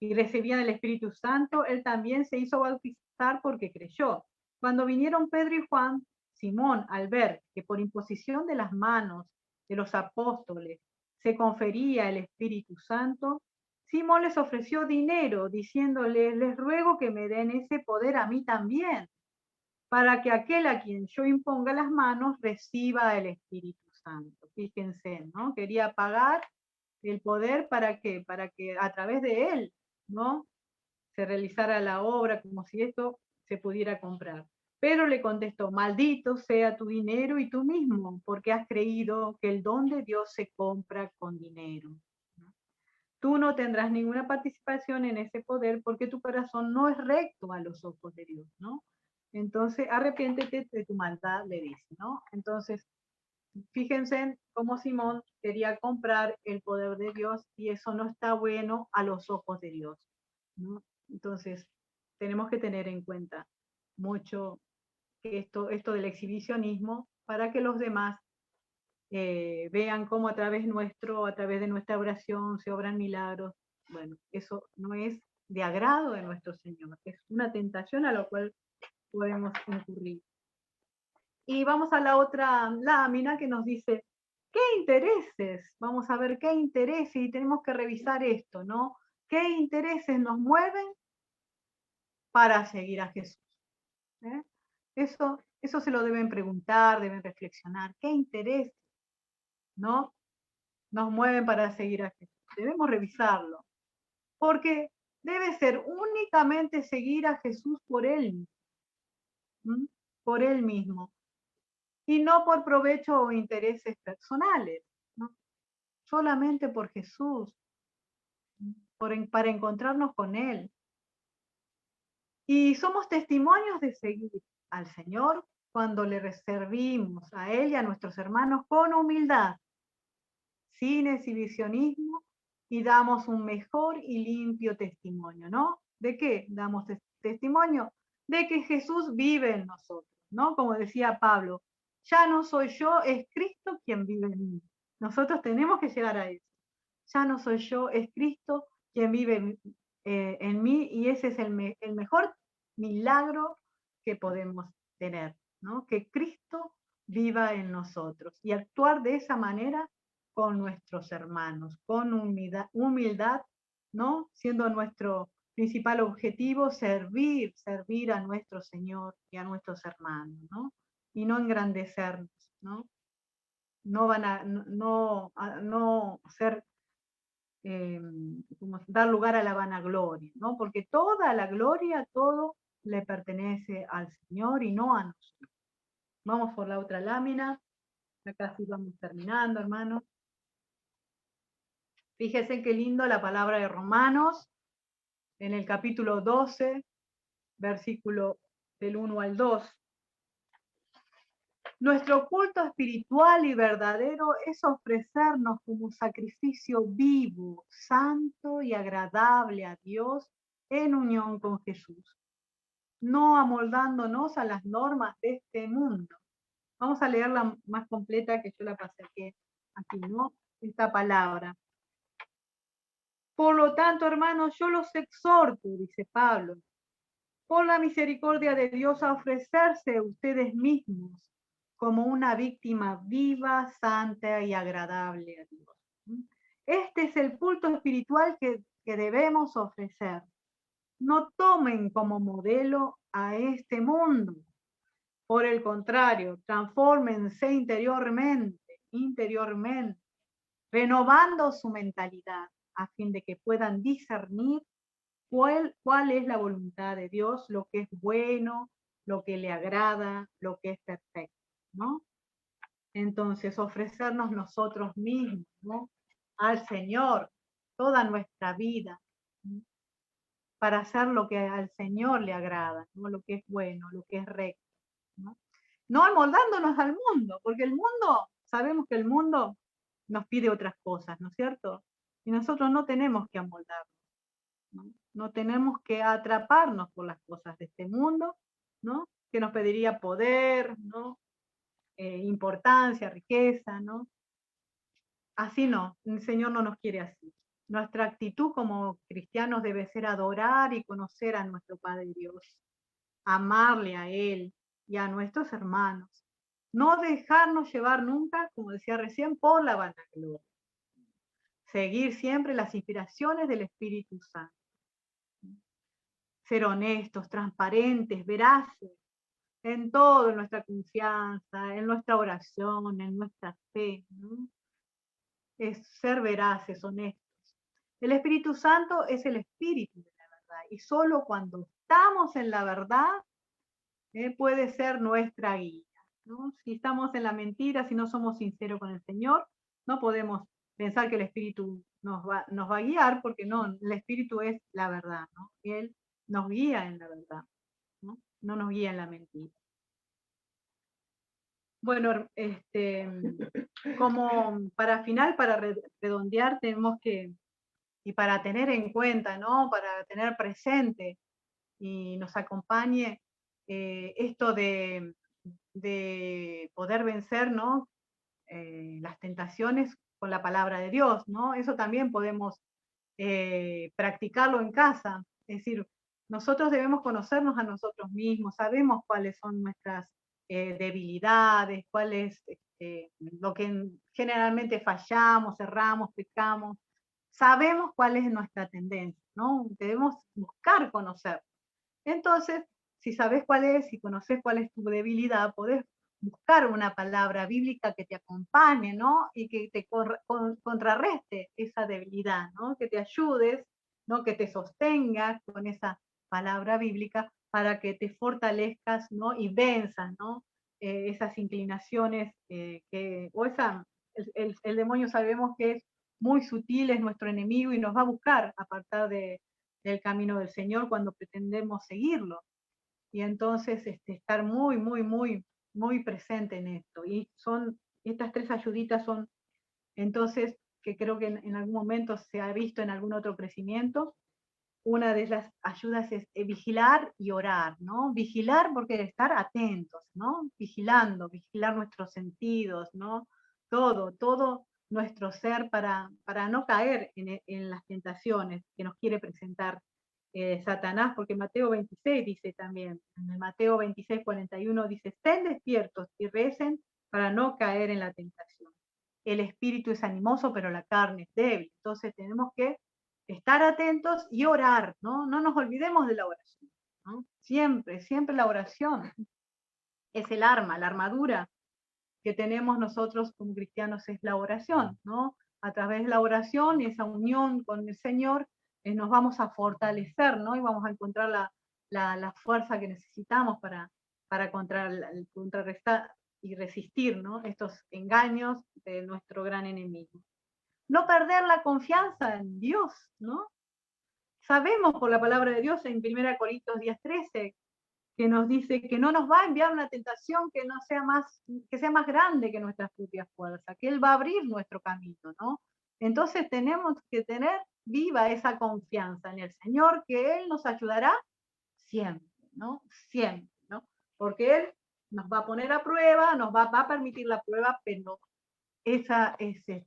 y recibían el Espíritu Santo, él también se hizo bautizar porque creyó. Cuando vinieron Pedro y Juan, Simón, al ver que por imposición de las manos de los apóstoles se confería el Espíritu Santo, Simón les ofreció dinero, diciéndoles, les ruego que me den ese poder a mí también, para que aquel a quien yo imponga las manos reciba el Espíritu Santo. Fíjense, ¿no? Quería pagar el poder para que a través de él, ¿no? Se realizara la obra como si esto se pudiera comprar. Pero le contestó, maldito sea tu dinero y tú mismo, porque has creído que el don de Dios se compra con dinero. Tú no tendrás ninguna participación en ese poder porque tu corazón no es recto a los ojos de Dios, ¿no? Entonces, arrepiéntete de tu maldad, le dice, ¿no? Entonces, fíjense cómo Simón quería comprar el poder de Dios y eso no está bueno a los ojos de Dios, ¿no? Entonces, tenemos que tener en cuenta mucho que esto del exhibicionismo para que los demás vean cómo a través nuestro, a través de nuestra oración se obran milagros. Bueno, eso no es de agrado de nuestro Señor, es una tentación a la cual podemos incurrir. Y vamos a la otra lámina que nos dice, ¿qué intereses? Vamos a ver qué intereses y tenemos que revisar esto, ¿no? ¿Qué intereses nos mueven para seguir a Jesús? ¿Eh? Eso se lo deben preguntar, deben reflexionar. ¿Qué intereses, no, nos mueven para seguir a Jesús? Debemos revisarlo, porque debe ser únicamente seguir a Jesús por Él, por Él mismo, y no por provecho o intereses personales, ¿no? Solamente por Jesús, para encontrarnos con Él. Y somos testimonios de seguir al Señor cuando le servimos a Él y a nuestros hermanos con humildad, sin exhibicionismo, y damos un mejor y limpio testimonio, ¿no? ¿De qué damos testimonio? De que Jesús vive en nosotros, ¿no? Como decía Pablo, ya no soy yo, es Cristo quien vive en mí. Nosotros tenemos que llegar a eso. Ya no soy yo, es Cristo quien vive en mí, y ese es el mejor milagro que podemos tener, ¿no? Que Cristo viva en nosotros y actuar de esa manera con nuestros hermanos, con humildad, ¿no? Siendo nuestro principal objetivo servir a nuestro Señor y a nuestros hermanos, ¿no? Y no engrandecernos, ¿no? No ser dar lugar a la vanagloria, ¿no? Porque toda la gloria, todo le pertenece al Señor y no a nosotros. Vamos por la otra lámina. Acá sí vamos terminando, hermanos. Fíjense qué lindo la palabra de Romanos, en el capítulo 12, versículo del 1 al 2. Nuestro culto espiritual y verdadero es ofrecernos como sacrificio vivo, santo y agradable a Dios en unión con Jesús, no amoldándonos a las normas de este mundo. Vamos a leerla más completa, que yo la pasé aquí, ¿no? Esta palabra. Por lo tanto, hermanos, yo los exhorto, dice Pablo, por la misericordia de Dios, a ofrecerse ustedes mismos como una víctima viva, santa y agradable a Dios. Este es el culto espiritual que debemos ofrecer. No tomen como modelo a este mundo. Por el contrario, transfórmense interiormente, renovando su mentalidad a fin de que puedan discernir cuál es la voluntad de Dios, lo que es bueno, lo que le agrada, lo que es perfecto, ¿no? Entonces, ofrecernos nosotros mismos, ¿no? Al Señor, toda nuestra vida, ¿no? Para hacer lo que al Señor le agrada, ¿no? Lo que es bueno, lo que es recto, ¿no? No amoldándonos al mundo, porque el mundo, sabemos que el mundo nos pide otras cosas, ¿no es cierto? Y nosotros no tenemos que amoldarnos, ¿no? No tenemos que atraparnos por las cosas de este mundo, ¿no? Que nos pediría poder, ¿no? Importancia, riqueza, ¿no? Así no, el Señor no nos quiere así. Nuestra actitud como cristianos debe ser adorar y conocer a nuestro Padre Dios, amarle a Él y a nuestros hermanos. No dejarnos llevar nunca, como decía recién, por la vanagloria. Seguir siempre las inspiraciones del Espíritu Santo. Ser honestos, transparentes, veraces en todo, en nuestra confianza, en nuestra oración, en nuestra fe, ¿no? Es ser veraces, honestos. El Espíritu Santo es el Espíritu de la verdad, y solo cuando estamos en la verdad puede ser nuestra guía, ¿no? Si estamos en la mentira, si no somos sinceros con el Señor, no podemos pensar que el Espíritu nos va a guiar, porque no, el Espíritu es la verdad, ¿no? Él nos guía en la verdad, ¿no? No nos guía en la mentira. Bueno, como para final, para redondear, tenemos que, y para tener en cuenta, ¿no? Para tener presente y nos acompañe esto de poder vencer, ¿no? Las tentaciones con la palabra de Dios, ¿no? Eso también podemos practicarlo en casa. Es decir, nosotros debemos conocernos a nosotros mismos, sabemos cuáles son nuestras debilidades, cuál es lo que generalmente fallamos, erramos, pecamos. Sabemos cuál es nuestra tendencia, ¿no? Debemos buscar conocer. Entonces, si sabes cuál es, si conoces cuál es tu debilidad, podés buscar una palabra bíblica que te acompañe, ¿no? Y que te contrarreste esa debilidad, ¿no? Que te ayudes, ¿no? Que te sostengas con esa palabra bíblica para que te fortalezcas, ¿no? Y venzas, ¿no? Esas inclinaciones el demonio sabemos que es muy sutil, es nuestro enemigo y nos va a buscar apartar del camino del Señor cuando pretendemos seguirlo. Y entonces estar muy, muy, muy, muy presente en esto. Y estas 3 ayuditas son, entonces, que creo que en algún momento se ha visto en algún otro crecimiento. Una de las ayudas es vigilar y orar, ¿no? Vigilar porque estar atentos, ¿no? Vigilar nuestros sentidos, ¿no? Todo nuestro ser para no caer en las tentaciones que nos quiere presentar Satanás, porque Mateo 26 dice también, en el Mateo 26, 41 dice, estén despiertos y recen para no caer en la tentación. El espíritu es animoso, pero la carne es débil. Entonces tenemos que estar atentos y orar, ¿no? No nos olvidemos de la oración, ¿no? Siempre, siempre la oración es el arma, la armadura que tenemos nosotros como cristianos es la oración, ¿no? A través de la oración y esa unión con el Señor nos vamos a fortalecer, ¿no? Y vamos a encontrar la fuerza que necesitamos para contrarrestar y resistir, ¿no? Estos engaños de nuestro gran enemigo. no perder la confianza en Dios, ¿no? Sabemos por la palabra de Dios en 1 Corintios 10:13 que nos dice que no nos va a enviar una tentación que no sea que sea más grande que nuestras propias fuerzas, que Él va a abrir nuestro camino, ¿no? Entonces tenemos que tener viva esa confianza en el Señor, que Él nos ayudará siempre, ¿no? Siempre, ¿no? Porque Él nos va a poner a prueba, nos va a permitir la prueba, pero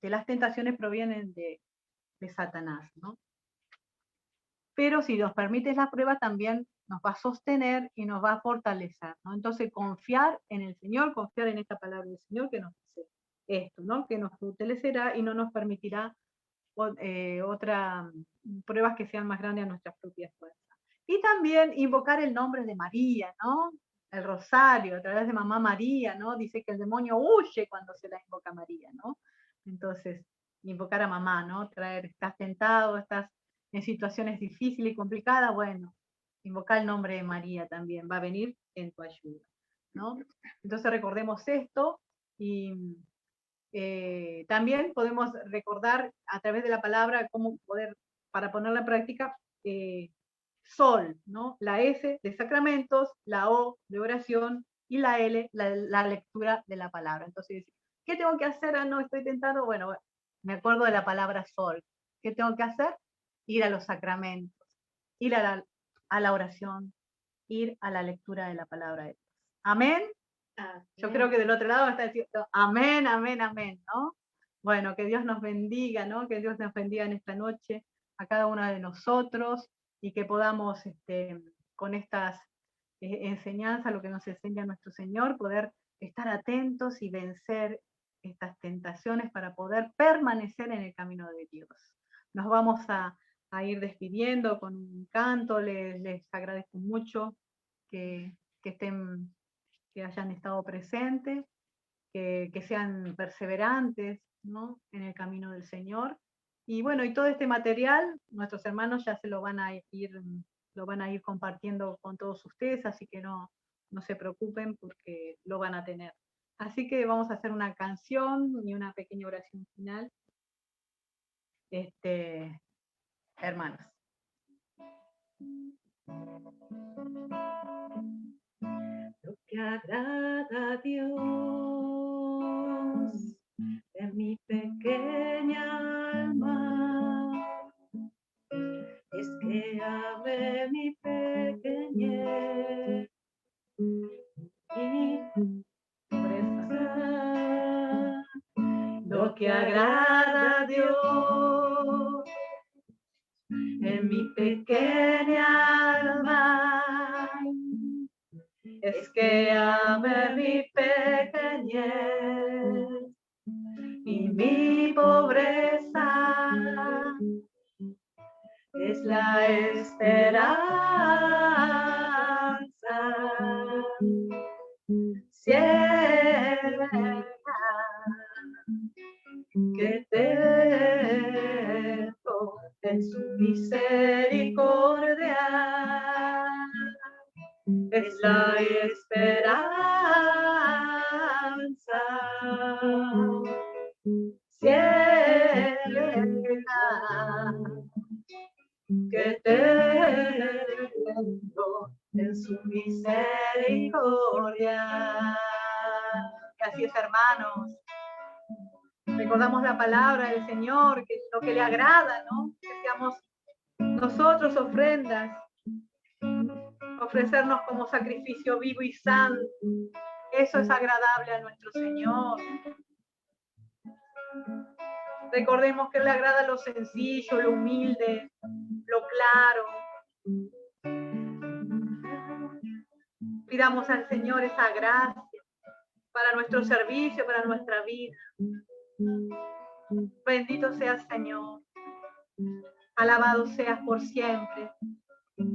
las tentaciones provienen de Satanás, ¿no? Pero si nos permites la prueba también nos va a sostener y nos va a fortalecer, ¿no? Entonces confiar en el Señor, confiar en esta palabra del Señor que nos dice esto, ¿no? Que nos fortalecerá y no nos permitirá pruebas que sean más grandes a nuestras propias fuerzas. Y también invocar el nombre de María, ¿no? El rosario, a través de Mamá María, ¿no? Dice que el demonio huye cuando se la invoca a María, ¿no? Entonces, invocar a mamá, ¿no? Estás tentado, estás en situaciones difíciles y complicadas, bueno, invocar el nombre de María también va a venir en tu ayuda, ¿no? Entonces recordemos esto y también podemos recordar a través de la palabra cómo poder, para ponerla en práctica, sol, ¿no? La S de sacramentos, la O de oración y la L, la lectura de la palabra. Entonces, ¿qué tengo que hacer? Ah, no, estoy tentado. Bueno, me acuerdo de la palabra sol. ¿Qué tengo que hacer? Ir a los sacramentos, ir a la oración, ir a la lectura de la palabra de Dios. Amén. Yo creo que del otro lado está diciendo amén, amén, amén, ¿no? Bueno, que Dios nos bendiga, ¿no? Que Dios nos bendiga en esta noche a cada uno de nosotros y que podamos, con estas enseñanzas, lo que nos enseña nuestro Señor, poder estar atentos y vencer estas tentaciones para poder permanecer en el camino de Dios. Nos vamos a ir despidiendo con un canto, les agradezco mucho que estén, que hayan estado presentes, que sean perseverantes, ¿no? En el camino del Señor. Y bueno, y todo este material, nuestros hermanos ya se lo van a ir compartiendo con todos ustedes, así que no se preocupen porque lo van a tener. Así que vamos a hacer una canción y una pequeña oración final. Hermanos. Lo que agrada a Dios en mi pequeña alma es que ame mi pequeñez y pobreza. Lo que agrada a Dios en mi pequeña alma es que ame mi pequeñez y mi pobreza es la esperanza ciega que tengo en su misericordia. Es la esperanza ciega que tengo en su misericordia. Y así es, hermanos. Recordamos la palabra del Señor, que es lo que le agrada, ¿no? Que seamos nosotros ofrendas, ofrecernos como sacrificio vivo y santo. Eso es agradable a nuestro Señor. Recordemos que le agrada lo sencillo, lo humilde, lo claro. Pidamos al Señor esa gracia para nuestro servicio, para nuestra vida. Bendito seas, Señor. Alabado seas por siempre.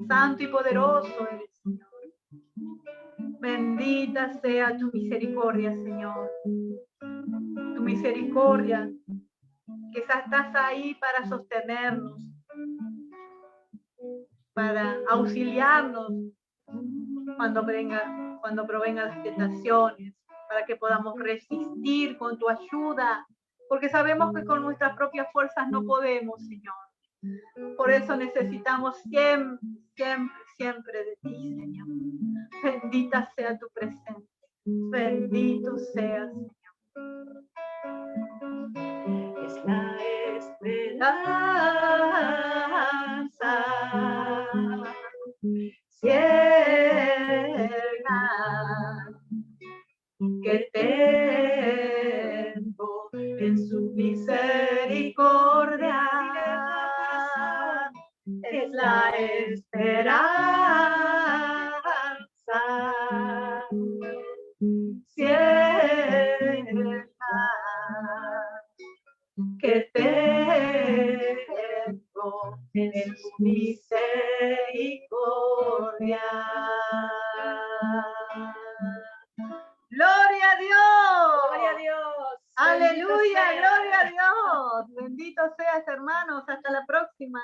Santo y poderoso eres, Señor. Bendita sea tu misericordia, Señor. Tu misericordia, que estás ahí para sostenernos, para auxiliarnos cuando provengan las tentaciones, para que podamos resistir con tu ayuda porque sabemos que con nuestras propias fuerzas no podemos, Señor. Por eso necesitamos siempre, siempre, siempre de ti, Señor. Bendita sea tu presencia. Bendito seas, Señor. Es la esperanza ciega que tengo en su misericordia. Es la esperanza ciega que tengo en su misericordia. ¡Gloria a Dios! Gloria a Dios. ¡Aleluya! Bendito sea. ¡Gloria a Dios! Benditos seas, hermanos. Hasta la próxima.